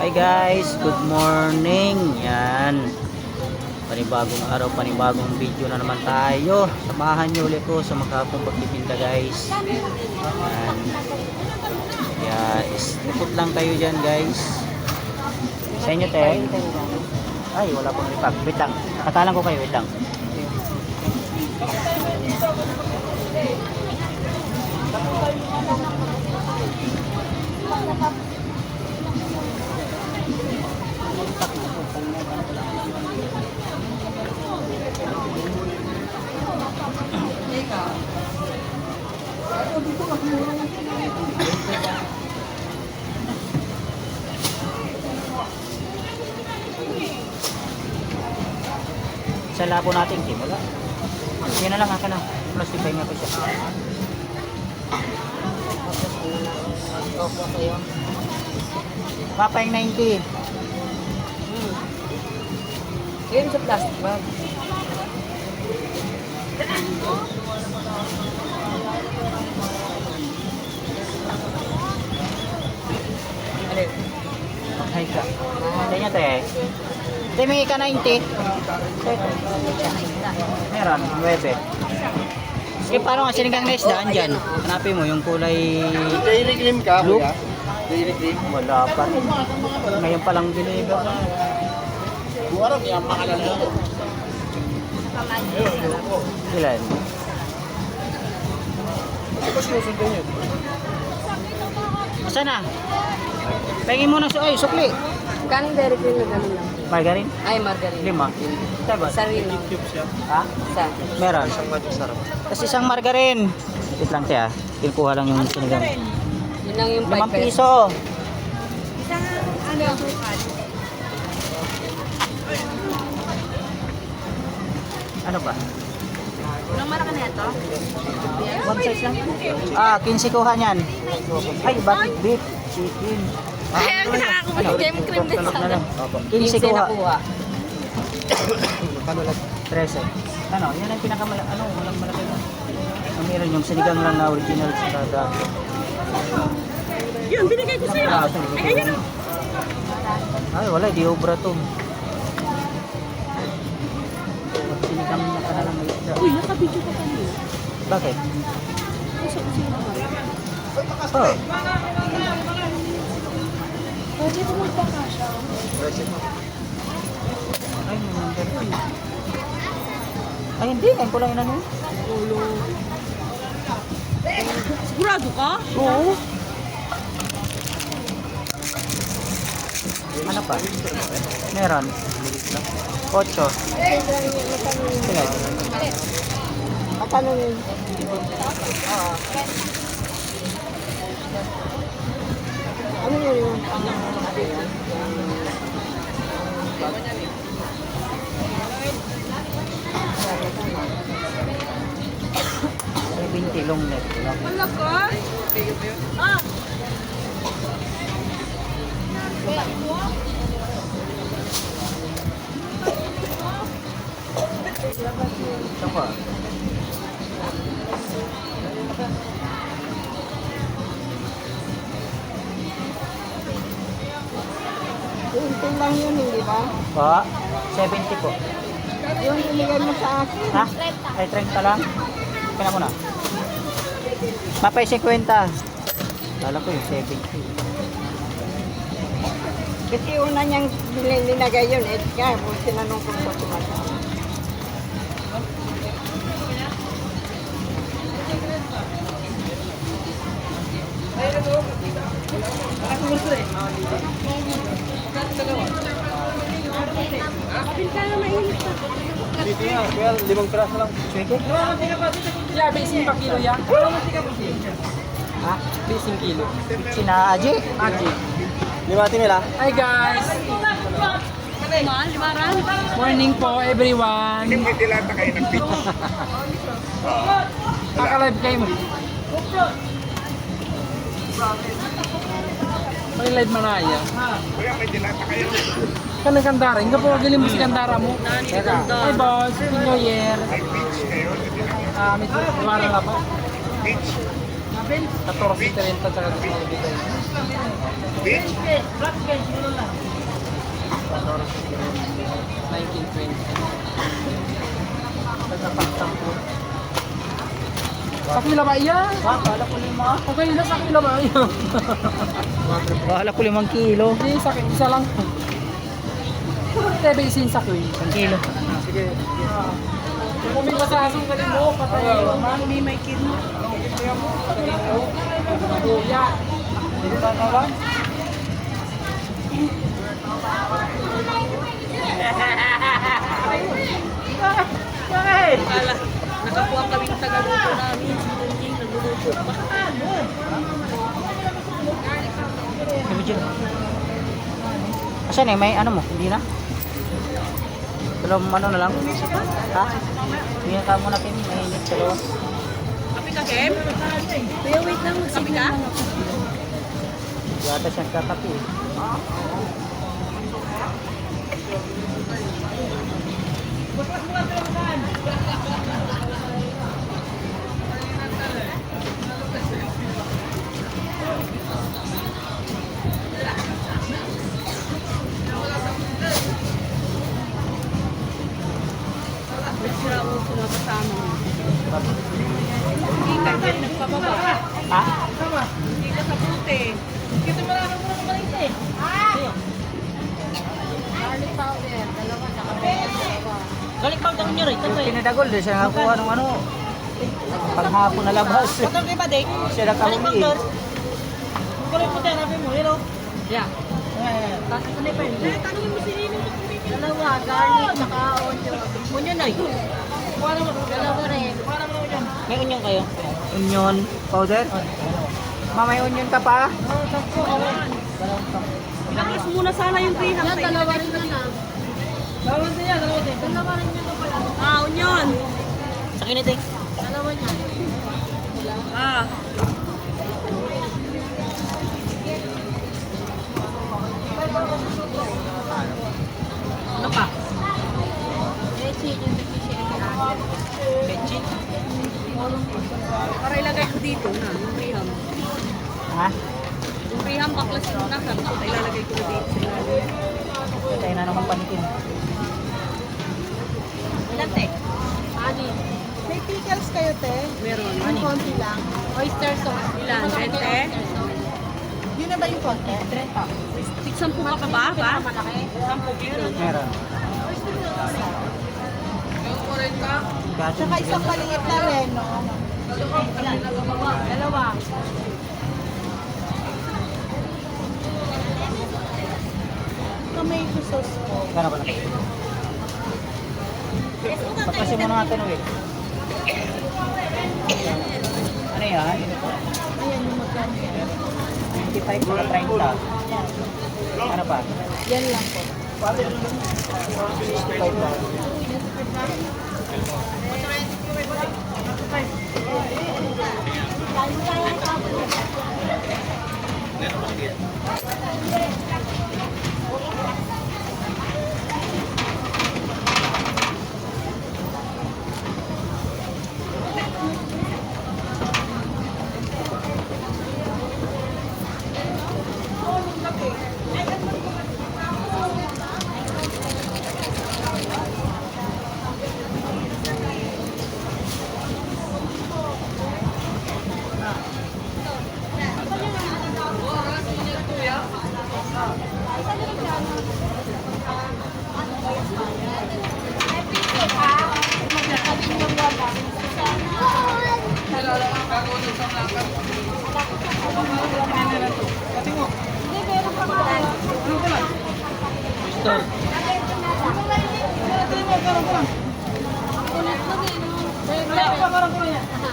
Hi guys, good morning. Yan. Panibagong araw, panibagong video na naman tayo. Samahan niyo ulit ko sa makapong pagtitinda guys. Yan. Yes, ikot lang kayo dyan guys. Sa inyo te. Ay, wala pong lipag. Wait lang. Katalang ko kayo, wait lang. Sa labo natin, Kim, wala. Yan na lang, haka na. Plastic bag nga pa siya. Papa yung 90. Yun sa plastic bag. Alin? Ay ka. Kanya te. Te, may ka 90. Meron, 9. Eh, paano nga sinigang na isdaan dyan? Hanapin mo yung kulay Dairy cream ka, blue. kuya? Dairy cream? Wala pa rin. Ngayon pa lang deliver. Buwarap yan, makalala. Ilan? Hindi ko sinusundan yun. Asa na? Pengin mo na ay, sukli. Kaning dairy cream na gano'n lang. Margarine? Ay, margarine. 5. Diba? Sarili. Ha? Isa. Meron. Isang sarap. Tapos isang margarine. Wait lang siya. Kinukuha lang yung sinigang. Yun lang yung 5 5 pesos. piso. Ano ba? Anong maraka na ito? One size lang? Ah, 15 kuha niyan. Ay, bakit beef? Chicken. Ay, game cream din Ano sana. lang? 15 15 kuha. nakuha. Kano lang? 13. Ano, yan ang pinakamalaki. Ano, walang malaki na. Ang meron yung sinigang lang na original sa kada. Yun, binigay ko sa'yo. Ay, ayun o. Ay, wala, di obra to. Sinigang na ka na lang may isda. Uy, nakabidyo ka kanina. Bakit? Gusto ko sa'yo naman. Oh, Pwede ko magpakasya. ay, may number. Ay, hindi. Ngayon ko lang inano. Ulo. Sigurado ka? Oo. Ano pa? Meron. 8. Sige. Magkano yun? Ano yun? May 20 long neck. Wala ka? Ah! Saka. Unti lang yun, hindi ba? Pa, 70 po. Yung binigay mo sa akin. Ha? Ay, 30 lang? Kaya mo na. Mapay 50. Kala ko yung 70. Kasi una niyang linagay yun, eh, kaya po tinanong ko sa tumata. Dito nga, kuya, 5 piraso lang. Sige. Ya, basing pa kilo ya. Ha? Basing kilo. Sina Aji? Aji. 5 mila? Hi guys. Morning po everyone. Akalive kayo mo. May live manaya. Kanang kandara, hindi po galing mo si kandara mo. Hi boss, Happy New Year. May tuwara na po. 14.30 tsaka 12.30. Sa kilo ba iya? Kala ko 5. Okay na sa kilo ba iya? Kala ko 5 kilo. Hindi, sa kilo. Isa lang. Tebe isin sa kilo. 1 kilo. Sige. Kung may masasong ka rin mo, patay. May may kino. Kuya. Hindi ba na lang? Nakakuha kami ng tagaluto namin. Hindi nagluluto pa. Asan eh? May ano mo? Hindi na? Dalawang ano na lang? Ha? Tingnan ka muna Kim. Mainit sa loob. Kapi ka, Kem? Kuya, wait lang. Kapi ka? Yata siyang kakapi eh. Sira mo kasama mo. Hindi ka dyan nagpababa. Ha? Hindi ka sa puti. Kita mo lang mo naman ito eh. Garlic powder, dalawa na kami. Galing pa daw niyo rin. Pinadagol din siya nakakuha ng ano. Panghapon na labas. Patol kayo ba, Dave? Siya nakahuli eh. Galing po tayo, nabi mo, hello? Yeah. Tapos ano pa yun? Tanongin mo si Nino. Dalawa, garlic, saka onion. Onion na yun. Dalawa rin. May onion kayo? Onion powder? Ma, may onion ka pa? Pinaklas muna sana yung green. Yan, dalawa rin na. Dalawa din yan, dalawa din. Dalawa rin yun pala. Ah, onion. Sa kinitik. Dalawa niya. Ah. Ano pa? Leche. Para ilagay ko dito na, yung priham. Ha? Yung priham, baklas yung nasa. Ilalagay ko na dito. Patay na naman panikin. Ilan, te? Ani. May pickles kayo, te? Meron. Yung konti lang. Oyster sauce. Ilan? 20? Yun na ba yung konti? 10 pa ba? Ba? Malaki. 10 kilo. Meron. Gato. Saka isang maliit na reno. Dalawa. Tomato sauce po. Gano'n ba lang? Pagkasin mo na natin ulit. Ano yan? Ayan yung magkano. 25 to 30. Ano pa? Yan lang po. 65 pa.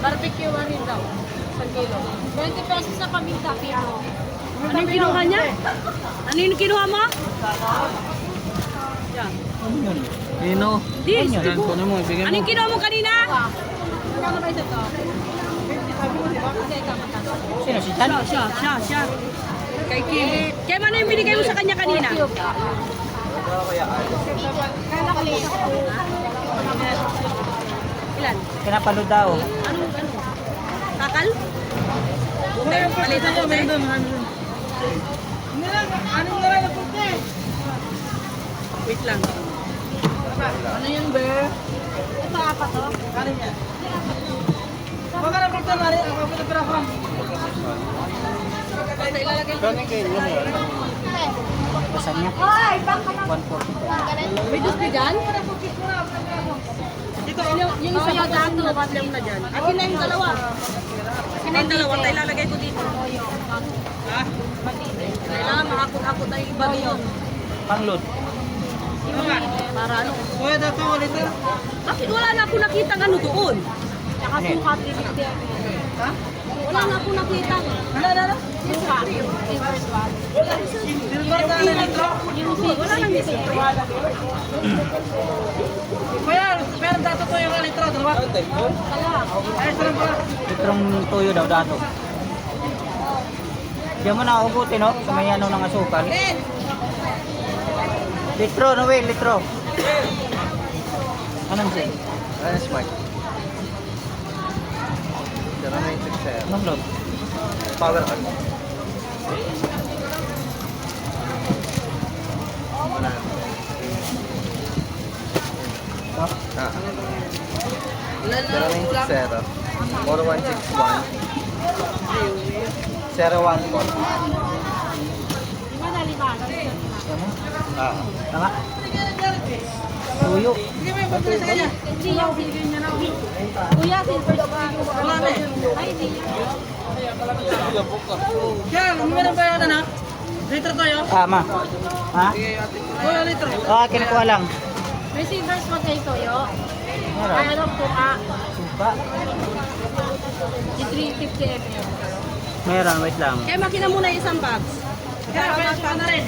Barbecue rin daw. 1 kilo. 20 pesos sa paminta, pero. Ano yung kinuha niya? Ano yung kinuha mo? Yan. Ano yun? Dino. Di, Ano yun? ano mo, ibigay Ano yung kinuha mo kanina? Ano ba ito to? Kasi kamata. Sino si Chan? Siya. Kay Kim. Kaya ano yung binigay mo sa kanya kanina? Ilan? Pinapalo daw. Ano? Kakal? Okay, palitan ko. lang. Ano yun, be? Ito, apat to. Kanin yan. Baka na pagka nari, ako pinapirahan. Basta ilalagay ko. Basan niya. Hoy, baka na. 140. May dus ka dyan? Ito, yung isa pa dyan, nabatlem na dyan. Akin na yung dalawa. Akin na yung dalawa, tayo ilalagay ko dito. Ha? Kailangan makakot-akot na yung iba yun. Panglot. Para ano? Kuya, dato ulit na. Bakit wala na ako nakitang ano doon? Tsaka suka, 350. Ha? Wala na ako nakita. Ano? Suka. Silver swab. Silver na na litro? Wala nang dito. Kuya, pero dato to yung litro, dalawa? Ay, sarap pala. Litrong tuyo daw dato. Diyan mo na ubutin, no? Sa may ano ng asukal. Litro, Noel, litro. Anong siya? Ano smart? Pero may success. Anong load? Power on. Wala. Ah. Pero may 0. 4161. 014. Lima na lima. Ano? Ah. Tama? Tuyo. Sige, may pagkalis sa kanya. Hindi yung silver niya na. Kuya, silver swab. Wala na eh. Ay, hindi yan. Kaya, lumina ba yan, anak? Litro tayo? Tama. Ha? Kuya, litro. Ah, kinukuha lang. May silver swab kayo, Toyo. Meron. Ay, ano, suka. Suka. Yung 350 ml. Meron, wait lang. Kaya makina muna yung isang box. Kaya, basta na rin.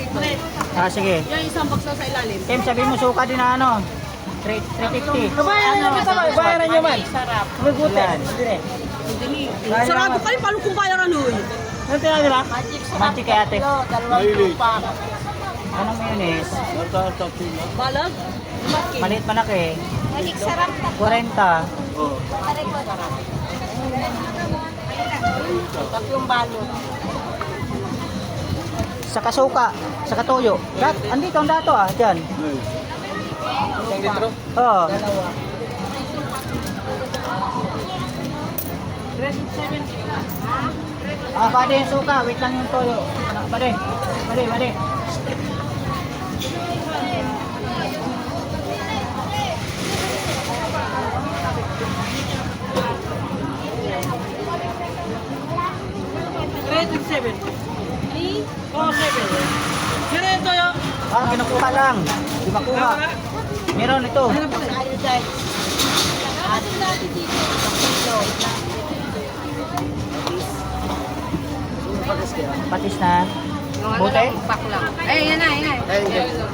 Ah, sige. Yung isang box na sa ilalim. Tim, sabi mo suka din na ano? 350. Bayaran niyo ba? Bayaran niyo man. Sarap. Magutan. Sarado ka rin, paano kung bayaran ho? Ano tira nila? Magic kay ate. Anong mayonnaise? Balag? Maliit malaki. Magic sarap na. 40. Tatlong balo. Sa kasuka. Sa katuyo. Andito ang dato ah. Diyan. Isang litro? Oo. Ah, pwede yung suka. Wait lang yung toyo. Pwede. Pwede. Rated 7. 3. Oh, 7. Kaya ito yun. Ah, kinukuha lang. Di makuha. Meron ito. Atin natin dito. Patis na. Buti? Eh, yan na.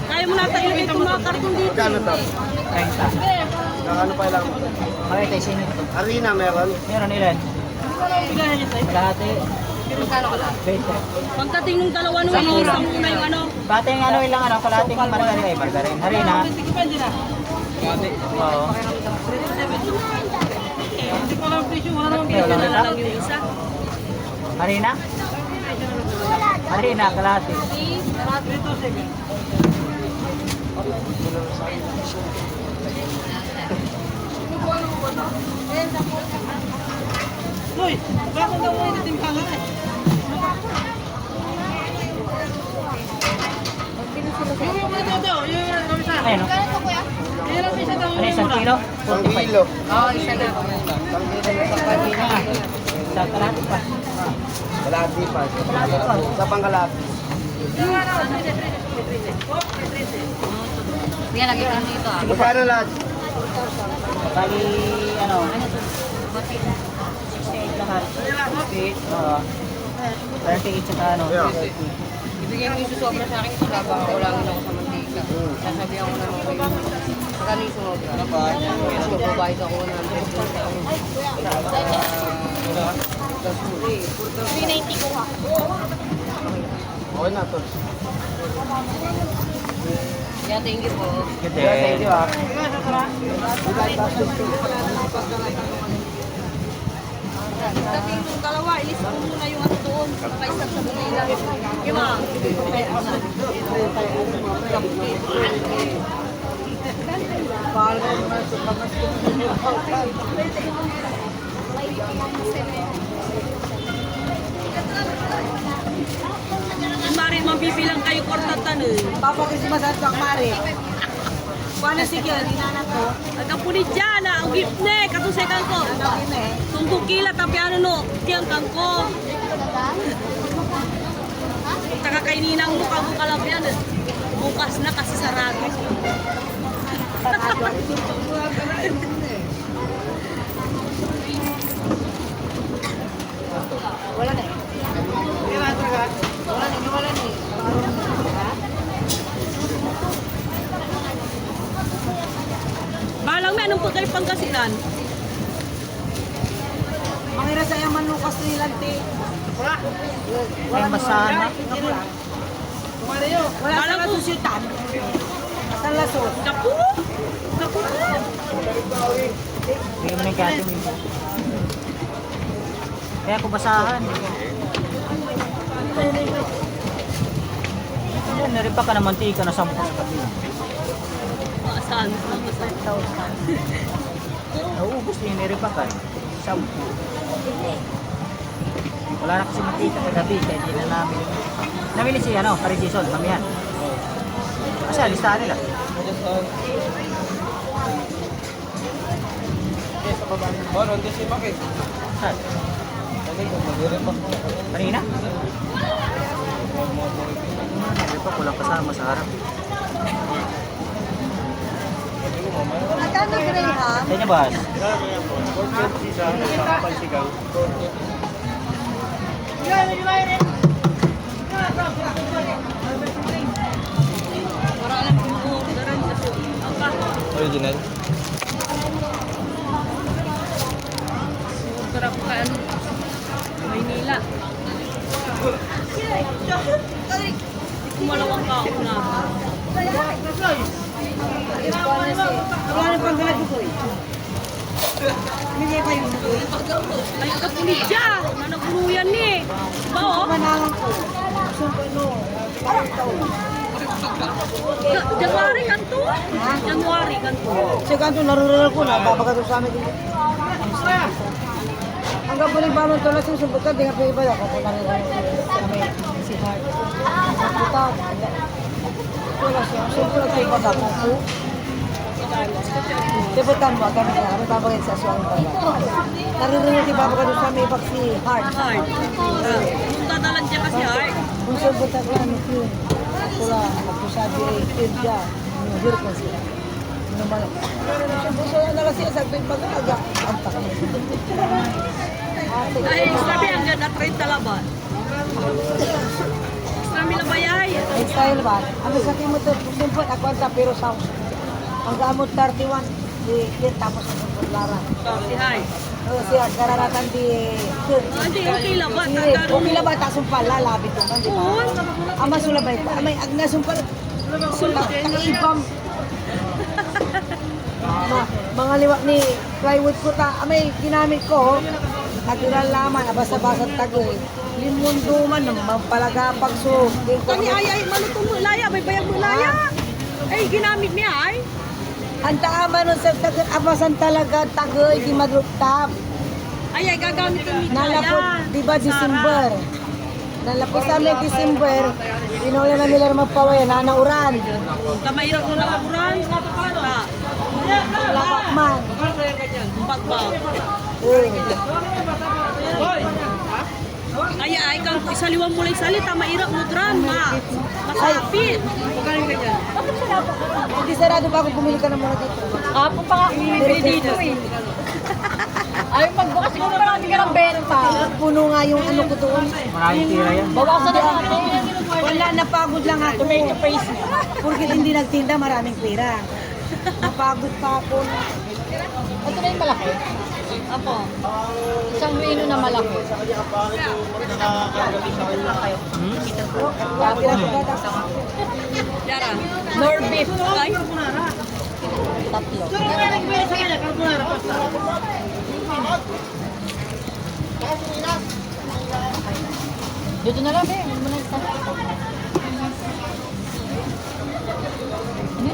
Kaya mo natin ilagay itong mga karton dito. Kano to? 30. Ano pa lang? Makita yung sinit ito. Arena meron? Meron ilan? Bigayan niyo tayo. Kalahati. 20. Pagdating nung dalawa nung inisang muna yung ano. Bating ano ilang ano, kalating margarin ay margarin. Harina. Depende na. Oo. Hindi ko alam presyo. Wala namang presyo na lang yung isa. Harina? Harina, kalahati. 3. Uy, bakit daw mo ititimbangan eh? Yung mga daw, yung kamisa. Ayun no? Yung lang isa daw. Ano isang kilo? 45. Kilo. Oo, isa na. Sa kalahati pa. Kalahati pa. Kalahati pa. Sa pangkalahati. Yan, lagi ka dito ah. Magkano lahat? Bali, ano? 68 lahat. 68. Oo. 38 saka ano? Yeah. 30. Ibigay mo yung susobra sa akin, sabang ako lang ako sa mantika. Sasabihan ko na mga kayo. Magkano yung sumobra? Tapos magbabayad ako ng 390 ko ha. Okay na to. Yeah, thank you po. Good Yeah, thank you ah. Dating yung dalawa, ilis ko muna yung ano doon. Nakaisap sa Manila. Yung mga. Mari, mabibilang kayo kortatan eh. Papa kasi masat kang mare. Kuha na sige, hindi na ko. Agak punit dyan, ang gift ne, katusekan ko. Tungkong kila, tapi ano no, tiyang kang ko. Takakaininang mo, kago kalap yan eh. Bukas na kasi sarado. Wala na eh. Wala na eh. Balang may anong pagkali Pangasinan? Mangira sa yaman lukas nila te. May masana. Wala sa kasusyutan. Sa lasot. Naku! Naku! Bigyan mo ng gato. Kaya ko basahan. Yan, naripa ka na mantika na 10 sa kabila. Saan? Nauubos din yung niripakan. 10. Wala na kasi mantika sa gabi, kaya hindi na namin. Namili si ano, Paris Jason, mamihan. Kasi listahan nila. Baron, di si Bakit. Saan? Kanina? Naripa, kulang kasama sa harap. Magkano Graham? Kaya niya ba? Para alam ko mag-orderan kasi apa? Original. Order ako ka ano? Maynila. Hindi ko malawang ka ako na. Wala na pang galado ko eh. Hindi pa yung bukoy. Ay, kapulit siya! Nanaguluyan ni! Ba, oh? Manalang ko. Sumpa no. January kan to? January kan to. Siya kanto narural ko na. Babagato sa amin dito. Hanggang balik ba mo ito na susubot ka, di nga pa iba ako. Kung narural ko sa amin. Si Hart. Kita. Wala siya. Siyempre lang kayo baga ko. Sibutan mo, kami na. Kami babagay sa aswang baga. Narural di babagato sa amin pag si Hart. Hard. Kung dadalan siya kasi hard. Kung sabot ako ano yun, pula, nagpusabi ay kidya, nahir ko sila. Naman, sabot siya na kasi sa aking pag-aga, ang takam. Ay, sabi ang ganda 30 laban. Kami labayay. Ay, style ba? Ano sa aking motor, sumpot, ako ang pero sa ang gamot 31, di tapos ang sumpot lara. Si Hard. O siya, kararatan di kid. Hindi, okay lang ba? Kung pila ba, tasumpal, lalabi to, di ba? Oo. Ama sulabay pa, amay agna sumpal, ibam. Mga liwak ni plywood ko ta, amay ginamit ko, nagiral laman, abasa-basa tagoy. Limunduman, mampalagapag so. Kani ay, malutong mo laya, may bayag mo laya. Ay, ginamit niya ay. Ang taama nun sa tagoy, abasan talaga tagoy, di madruptap. Ay, gagamit ang media Nalapot, yan. di ba, December? Nalapot sa amin December, inula na nila magpaway, nanauran. Kamayroon ko lang akuran. Lapak man. Pagbag. Ay, kang isaliwan mo lang salita, mairap mo dran, ma. Masapit. Hindi sarado pa ako, bumili ka na muna dito. Apo pa nga bumibili dito eh. Ay, magbukas siguro marami ka ng benta. Puno nga yung ano ko doon. Maraming tira yan. Bawasan na natin. Wala, napagod lang ako. Tomato paste niya. Porkit hindi nagtinda, maraming pera. Napagod pa ako. Ito na yung malaki. Apo. Isang menu na malaki. Yara. Nor beef. Ay, Tatlo. Dito na lang eh. Huwag mo na isa.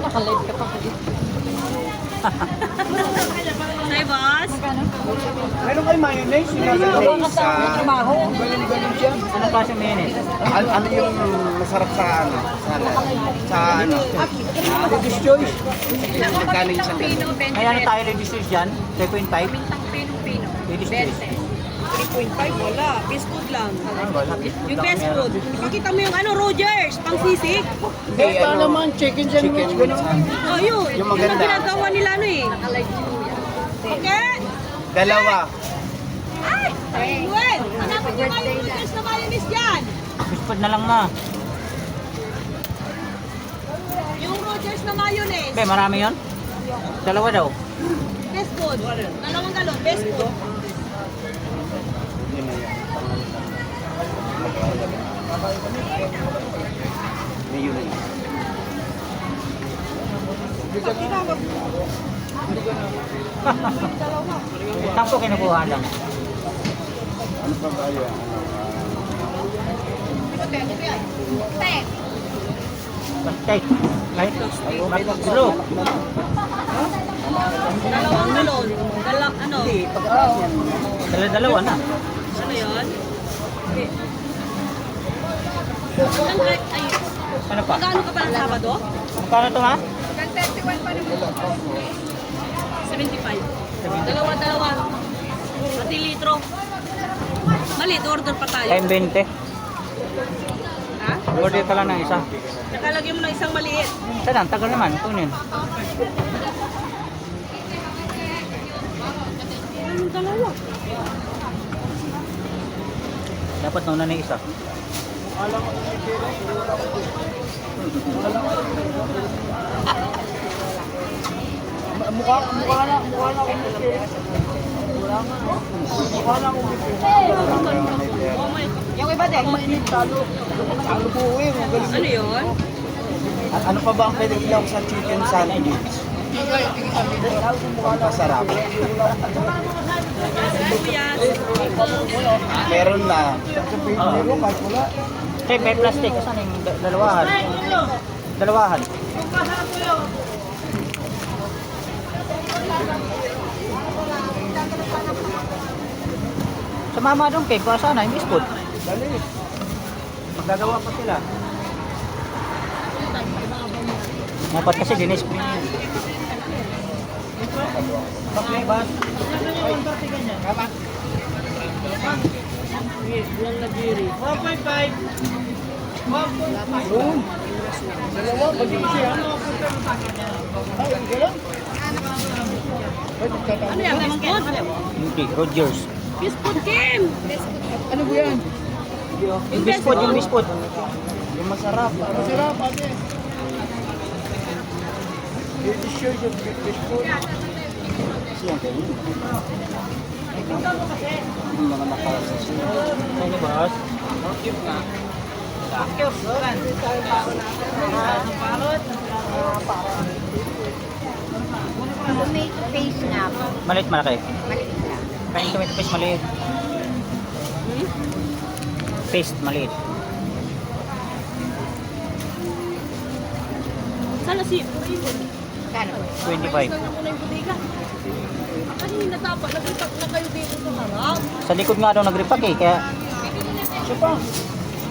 Nakalive ka pa. Say, boss. Meron kayo mayonnaise? Mayonnaise sa trabaho. Galing siya. Ano klase mayonnaise? Ano yung masarap sa ano? Sa ano? Ladies choice. Magkano yung isang ganun? Kaya ano tayo ladies choice dyan? 3.5? Mintang pino-pino. Ladies choice. 3.5, wala. Best food lang. Wala. Yung best food. Pakita mo yung ano, Rogers, pang sisig. Hindi, ano? chicken sandwich. Chicken wings. Oh, yun. Yung maganda. Yung ginagawa nila ano eh. Okay? Dalawa. Ay! Gwen! Hanapin niyo nga yung Rogers na mayonnaise dyan. Bispod na lang na. Yung Rogers na mayonnaise. Okay, marami yon. Dalawa daw. Best food. Dalawang galon, best food. Yun na yan. Mayonnaise. Tampo kinukuha lang. Ano pa ba yun? Pastek. Right? Matlo. Dalawang galon. Ano? Dala-dalawa na. Ano yun? Ay, Ano pa? magkano ka pa ng Sabado? Magkano to ha? 75. Dalawa. Pati litro. Malit, order pa tayo. Time 20. Ha? Order ka lang ng isa. Nakalagay mo ng isang maliit. Saan? Tagal naman. Kunin. Yung dalawa. Dapat nauna na yung isa. Mukha na Yung iba din. Talo po eh. Magaling. Ano yun? Ano pa ba ang pwede ilaw sa chicken sandwich? Masarap. Sibuyas. Meron na. Meron kahit wala. Okay, may plastic. Saan yung dalawahan? Dalawahan. Sa mama doon kay para sana yung bispod. Dali. Magagawa pa sila. Dapat kasi dinis ko yun. Bakit ba? Yung nagiri. 1.5. Yun. Dalawa. Pwede ko siya. Ay, ang galang. Ano yan? Best food? Hindi, Rogers. Best food, Kim! Ano ba yan? Yung bispod, yung bispod. Yung masarap. Masarap, ate. Yung sure yung biscuit. Siya kayo. Yung mga nakalas. Ano boss? Tomato paste nga po. Maliit malaki. Maliit lang. Kain tomato paste maliit. Paste maliit. Sana si Purisan. Kano po? 25. Sana ko na yung bodega. Kanina tapa, nagripak na kayo dito sa harap. Sa likod nga daw nagripak eh, kaya Siya pa.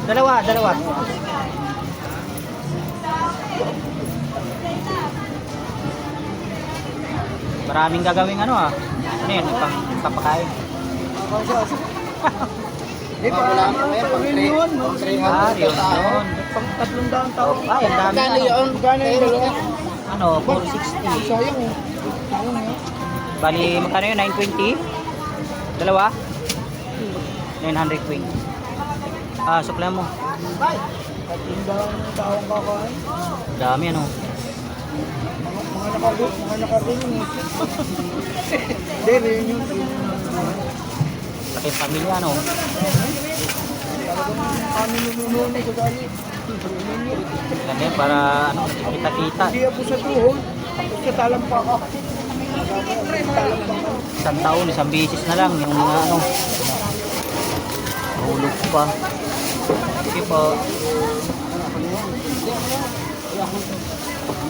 dalawa. Maraming gagawing ano ah. Ano yun, papakain. Di ba wala mo eh, pang 300. Ah, yun. Pang 300 tao. Ay, ang dami Gano'n ano. yun? Gano'n yung dalawa? Ano, 460. Sayang eh. Sayang eh. Bali, magkano yun? 920? Dalawa? 920. Ah, sukla mo. Tindang taong kakain. Dami ano. Mga nakaroon eh. Hindi, rin yun. Laki pamilya ano. Kami nununod ko dali. Ganyan yan, para ano, kita-kita. Hindi ako sa tuhod. Ako sa talampaka. Talampaka. Isang taon, isang bisis na lang yung mga ano. Hulog pa. Sige po.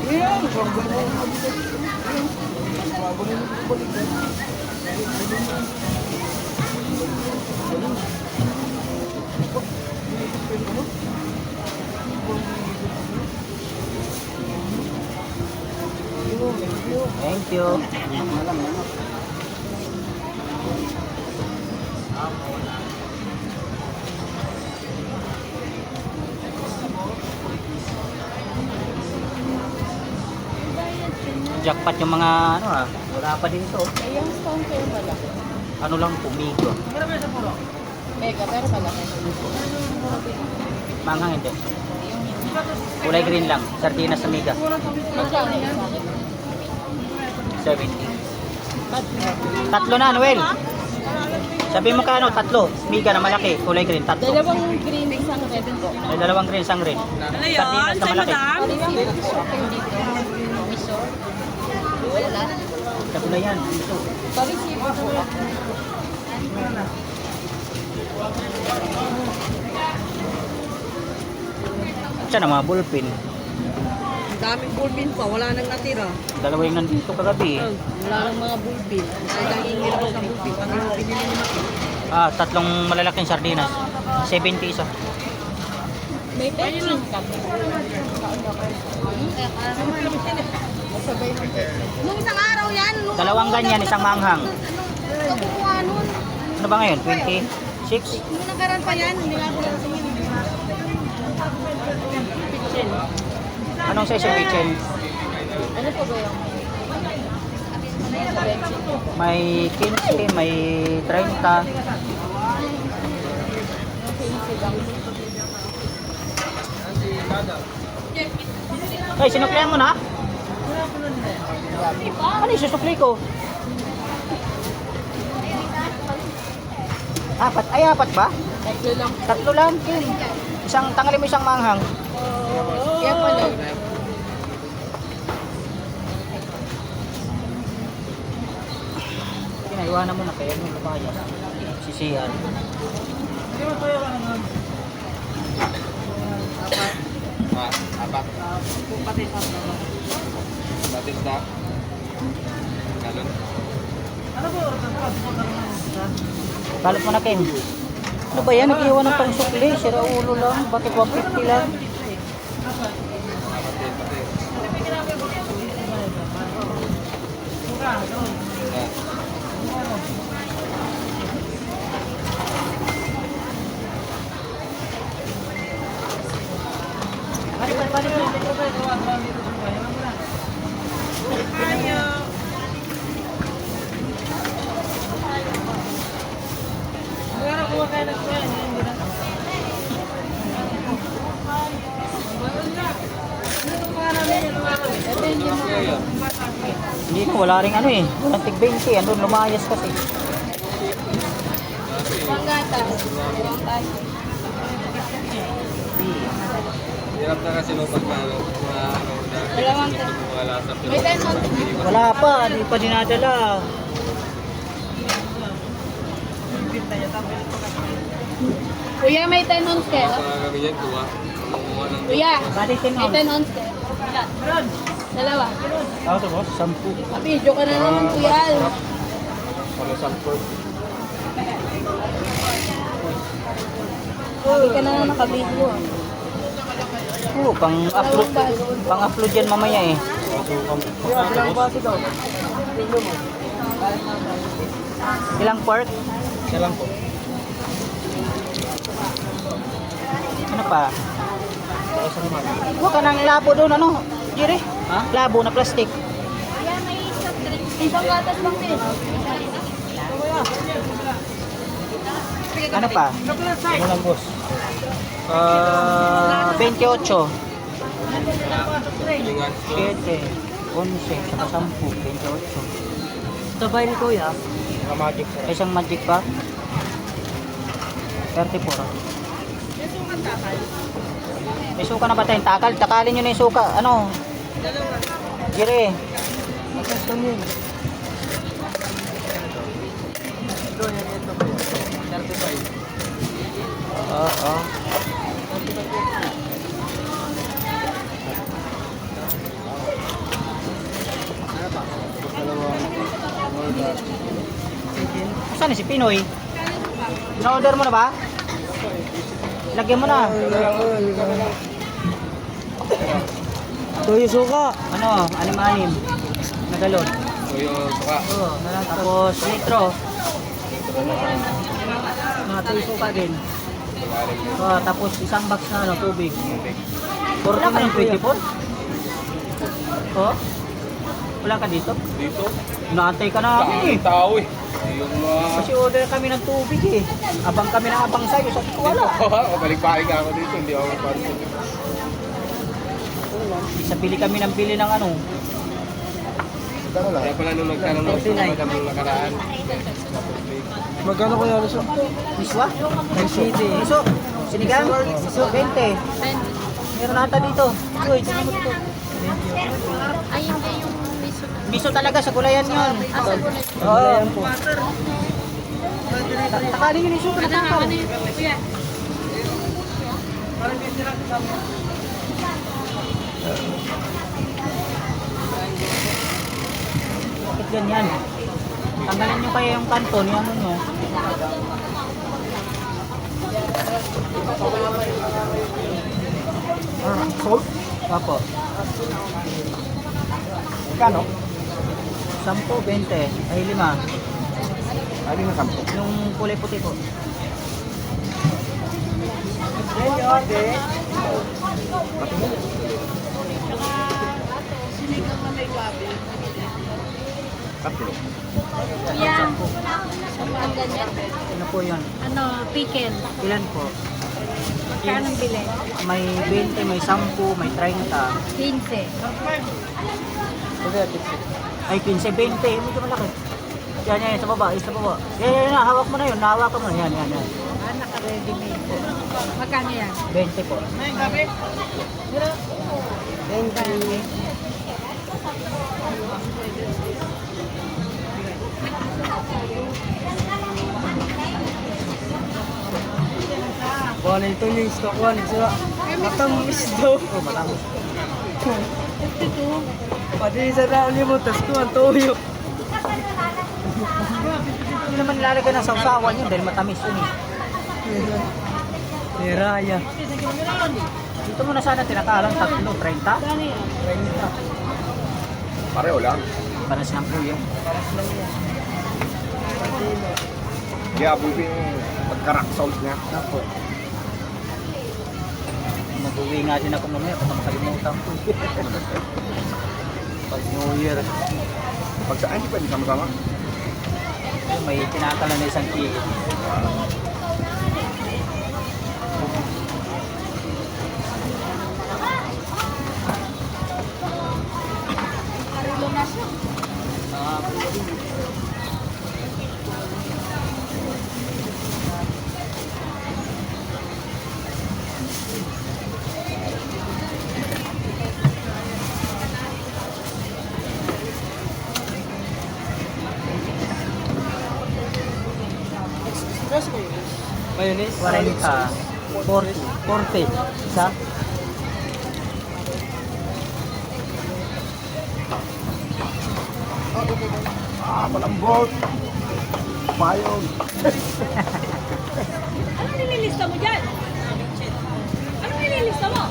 Ayan, isang gulo mo. Bago nyo balik. Thank you. Jackpot yung mga ano wala pa dito. Eh, yung stone kayo pala. Ano lang pumigo. Mega, pero pala. Manghang hindi. Kulay green lang. Sardinas sa mega. Magkano yan? 70. Tatlo na, Noel. Sabi mo kano, tatlo. Mega na malaki. Kulay green, tatlo. Dalawang green, isang red po. May dalawang green, isang red. Sardinas na malaki. Pwede shopping dito. Miso. Wala. Sabi na yan. Ito. Pa-receive po. Siya na mga bullpen. Ang daming bulbin pa, wala nang natira. Dalawa yung nandito kagabi. Wala nang mga bulbin. Ay, naging hirap sa bulbin. Pag yung pinili mo Tatlong malalaking sardinas. 70 isa. May pension ka. Nung isang araw yan, Dalawang ganyan, isang manghang. nakukuha nun. Ano ba ngayon? 26? Nung nagaran pa yan, hindi nga ako nalasingin. Anong size yung kitchen? Ano po ba yung May 15, may 30. Ay, sinuklihan mo na? Ano yung susukli ko? Apat? Ay, apat ba? tatlo lang? Tatlo lang, Kim. Tanggalin mo isang manghang. Kaya pala. Pinaiwanan mo na kaya mo kapaya. Sisihan. Apat. Batis na. Galon. Balot mo na, Kim. Ano ba yan? Nag-iwan ng pang sukli. Sira ulo lang. Bakit 150 lang? Ito hindi mo. Hindi na, wala rin ano eh. Walang tig 20. Andun lumayas kasi. Isang gata. Dalawang tayo. Hirap na kasi nung pagkano. Dalawang may 10 on. Wala pa. Hindi pa dinadala. Kuya, may 10 ons kayo? Kami yan, tuwa. Kuya, Balikin may mo. 10 ons kayo? Dalawa. Ako to boss? 10. Video ka na naman, kuya. Para sampor. Hindi ka na nakabidyo. Oo, pang-upload. Pang-upload yan mamaya eh. Ilang pork? Isa lang po. Ano pa? Huwag ka ng labo doon, ano? Jiri? Ha? Labo na plastic. Isang gatas lang din. Ano pa? Ano lang, boss? 28. 7, Lingan. 11, saka 10, 28. Sabay ni Kuya. Magic, sir. May isang magic pa? 34. May suka na ba tayong takal? Takalin nyo na yung suka. Ano? Jiri. Oo. Nasaan na si Pinoy? Na-order mo na ba? Lagyan mo na. Toyo suka. Ano? Anim-anim. Na galon. Tuyo suka. Oo. Tapos litro. Toyo suka din. Tapos isang box na ano, tubig. Puro ka na yung 24? Oh? Wala ka dito? Dito? Naantay ka na Dami eh. tao eh. Yung Kasi order kami ng tubig eh. Abang kami ng abang sa'yo. Sabi ko wala. Balik-balik ako dito, hindi ako parang Isa bili kami ng bili ng ano. Kaya pala nung nagtanong ng suka ng nakaraan. Magkano kaya gusto? Miswa? Miso. Sinigang? Miso. 20. Meron nata dito. Uy, tingnan mo dito. Ay, hindi yung miso. Miso talaga sa gulayan yun. Ah, sa gulay. Oo. Takalin yun yung suka na tao. Kuya. Bakit ganyan? Tanggalin nyo kaya yung kanton, yung ano nyo. Salt? Apo. Kano? 10, 20. Ay, 5. Ano yung 10? Yung kulay puti po. Tatlo. Kuya. Ang ganyan. Ano po yun? Ano, pickle. Ilan po? Magkano ang bili? May 20, may 10, may 30. 15. Ay, 15, 20. Medyo malaki. Yan, yan, sa baba. Sa baba. Yan, yan, hawak mo na yun. Nahawakan mo na. Yan, yan, yan. Ah, naka-ready made. Magkano yan? 20 po. Kuha ito yung stock one. Sila. Matamis daw. Oh, matangos. Pati sa raon niyo mo. Tapos kuha ang toyo. Hindi naman nilalagay ng sausawan yun dahil matamis yun eh. Niraya. Dito mo na sana tinakalang 3, 30. Pareho lang. Paras lang po yun. Kaya buti yung pagka-rock salt niya. Ako. Mag-uwi nga din ako mamaya kung makalimutan ko. Pag New Year, Pag saan, hindi pwede sama-sama. may tinakala na 1 kilo. Mayonnaise. 40, 40, isa. Malambot. Mayong. Ano nililista mo dyan? Ano nililista mo?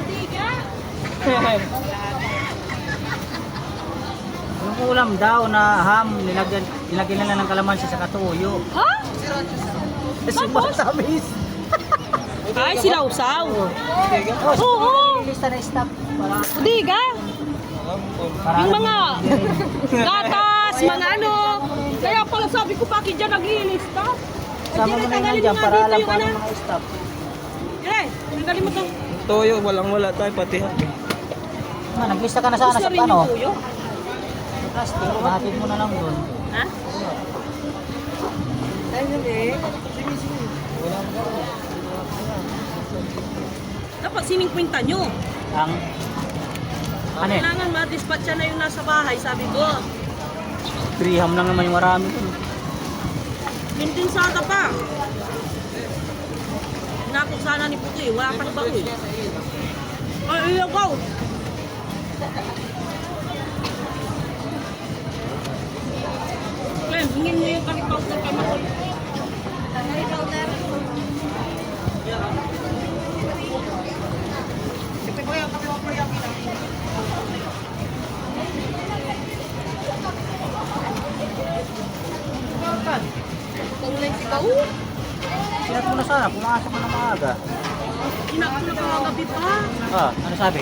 Tiga. Yung ulam daw na ham, nilagyan na lang ng kalamansi sa katuyo. Ha? Kasi matamis. Ay, sinausaw. Oo! Lista na stop. Tiga. Yung mga gatas, mga ano. Kaya pala sabi ko, bakit dyan naglilista? Sama mo na yun dyan para alam ko anong mga stop. Eh, tanggalin mo to. Toyo. Walang-wala tayo pati ha. Naglista ka na sana sa Gusto rin ano? yung tuyo. Plastic, mahatid mo na lang doon. Ha? Dapat sining kwenta nyo. Ang ano eh? Kailangan ma-dispatcha na yung nasa bahay, sabi ko. 3 ham lang naman yung marami doon. Mintinsada pa. Nakot sana ni Puti, wala pa na ba eh. Ay, ilaw ko. Sinat mo na sana, pumasok ka na maaga. Kinakula ka gabi pa. Ah, ano sabi?